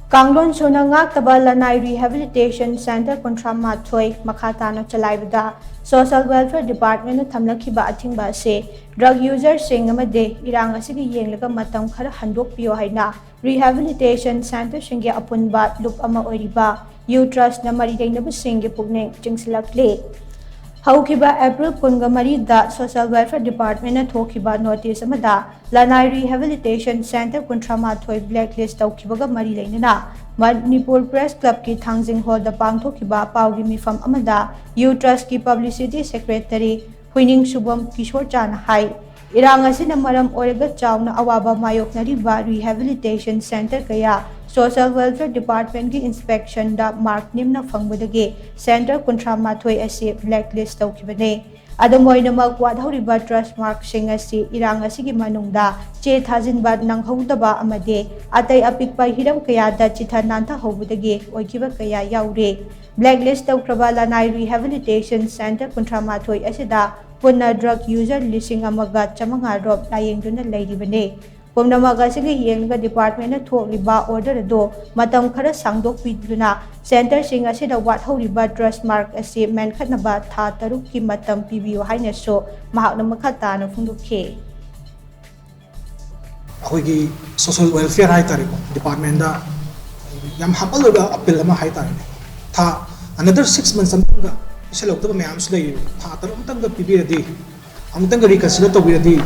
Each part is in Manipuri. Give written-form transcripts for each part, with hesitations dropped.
KANGLON SUNA NGAKTABA LANAI Rehabilitation Center Kuntramathoi MAKHA TANA CHALLAIBADA Social Welfare Department Thamlakliba Athingba Asi Drug Users Amadi Irang Asigi Yenglaga Matam Khara Handokpiyu HAINA Rehabilitation Center SINGI APUNBA Loop Ama OIRIBA Utrust na LEINABA SINGI PUKNING CHINGSINLAKLI Haukiba April Kungamari da Social Welfare Department Thokiba Notice Amada LANAI Rehabilitation Center Kuntramathoi Blacklist Taukibaga Mari Lainana Manipur Press Club ki Thangjing Hall da Pangthokiba Paugi Mifam Amada Utrust ki Publicity Secretary Huining Subam Kishore Chan Hai Irang Asina Maram Orega Chawna Awaba Mayoknariba Rehabilitation Center Kaya Social Welfare Department ki inspection da mark nimna fangbadagi Center Kuntramathoi Asi blacklist tawkibane adamoinamak wadhoriba trust mark sing asi Irang Asigi manungda che thajinba nanghodaba amade atai apikpa hiram kaya da chitha nanta hobudagi oikiba kaya yaure blacklist tawkraba LANAI Rehabilitation Center Kuntramathoi asida punna drug user lising amaga chamanga rob layengduna leiribane Pumnamaga Asigi Yenglaga Department Thokliba order do Matam Khara Handokpiyu Center sing asida wathoriba trust mark asi menkhatnaba tha tarukki matam pibiyu haina so mahakna makhatana phungdukhe Akhoi social welfare hai tare department da yam hapal ga appeal ama hai tare tha another 6 months amtanga iselokta mayam slei tha tarumtanga pibiradi amtanga reconsider to biradi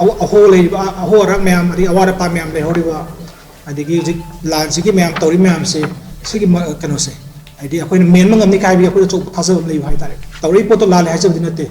aho leiba aho rak mayam ri awara pa mayam le horiba adigi lan sigi mayam tori mayam se sigi kano se id akhoi main mangam ni kai bi akhoi chok thasab leiba hai tare tori poto la le hai jab dinate